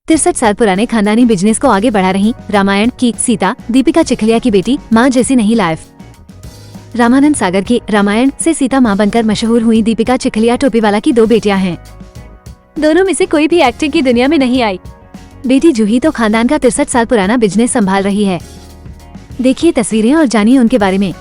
63 साल पुराने खानदानी बिजनेस को आगे बढ़ा रही रामायण की सीता दीपिका चिखलिया की बेटी माँ जैसी नहीं लाइव। रामानंद सागर की रामायण से सीता माँ बनकर मशहूर हुई दीपिका चिखलिया टोपीवाला की 2 बेटियां हैं। दोनों में से कोई भी एक्टिंग की दुनिया में नहीं आई। बेटी जूही तो खानदान का 63 साल पुराना बिजनेस संभाल रही है। देखिए तस्वीरें और जानिए उनके बारे में।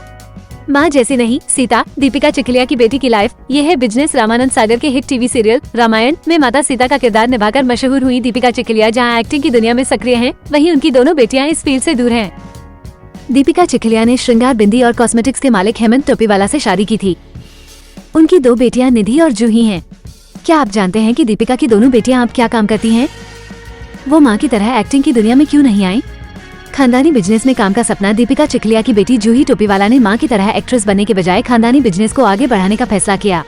माँ जैसी नहीं सीता दीपिका चिखलिया की बेटी की लाइफ। ये है बिजनेस। रामानंद सागर के हिट टीवी सीरियल रामायण में माता सीता का किरदार निभाकर मशहूर हुई दीपिका चिखलिया जहाँ एक्टिंग की दुनिया में सक्रिय हैं, वहीं उनकी दोनों बेटियां इस फील्ड से दूर हैं। दीपिका चिखलिया ने श्रृंगार बिंदी और कॉस्मेटिक्स के मालिक हेमंत टोपीवाला से शादी की थी। उनकी 2 बेटियां निधि और जूही हैं। क्या आप जानते हैं कि दीपिका की दोनों बेटियां अब क्या काम करती हैं? वो माँ की तरह एक्टिंग की दुनिया में क्यों नहीं आई? खानदानी बिजनेस में काम का सपना दीपिका चिखलिया की बेटी जूही टोपीवाला ने मां की तरह एक्ट्रेस बनने के बजाय खानदानी बिजनेस को आगे बढ़ाने का फैसला किया।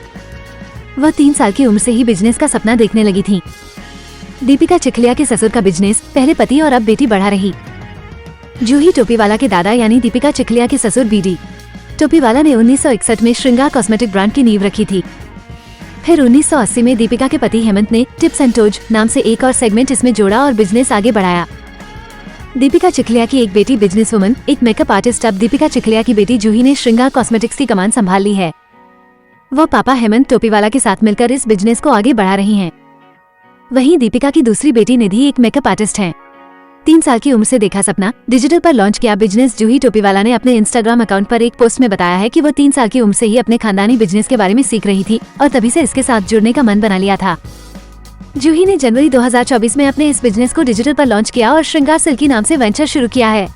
वह 3 साल की उम्र से ही बिजनेस का सपना देखने लगी थी। दीपिका चिखलिया के ससुर का बिजनेस, पहले पति और अब बेटी बढ़ा रही। जूही टोपीवाला के दादा यानी दीपिका चिखलिया के ससुर बीडी टोपीवाला ने 1961 में श्रृंगार कॉस्मेटिक ब्रांड की नींव रखी थी। फिर 1980 में दीपिका के पति हेमंत ने टिप्स एंड टोज नाम से एक और सेगमेंट इसमें जोड़ा और बिजनेस आगे बढ़ाया। दीपिका चिखलिया की एक बेटी बिजनेस वुमन, एक मेकअप आर्टिस्ट। अब दीपिका चिखलिया की बेटी जूही ने श्रृंगार कॉस्मेटिक्स की कमान संभाल ली है। वह पापा हेमंत टोपीवाला के साथ मिलकर इस बिजनेस को आगे बढ़ा रही हैं। वहीं दीपिका की दूसरी बेटी निधि एक मेकअप आर्टिस्ट हैं। 3 साल की उम्र से देखा सपना, डिजिटल पर लॉन्च किया बिजनेस। जूही टोपीवाला ने अपने इंस्टाग्राम अकाउंट पर एक पोस्ट में बताया है कि वो 3 साल की उम्र से ही अपने खानदानी बिजनेस के बारे में सीख रही थी और तभी से इसके साथ जुड़ने का मन बना लिया था। जूही ने जनवरी 2024 में अपने इस बिजनेस को डिजिटल पर लॉन्च किया और श्रृंगार सिल्की नाम से वेंचर शुरू किया है।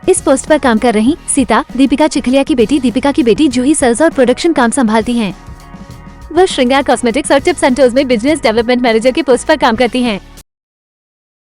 इस पोस्ट पर काम कर रही सीता दीपिका चिखलिया की बेटी दीपिका की बेटी जूही सेल्स और प्रोडक्शन काम संभालती हैं। वह श्रृंगार कॉस्मेटिक्स और टिप्स एंड टोज में बिजनेस डेवलपमेंट मैनेजर के पोस्ट पर काम करती हैं।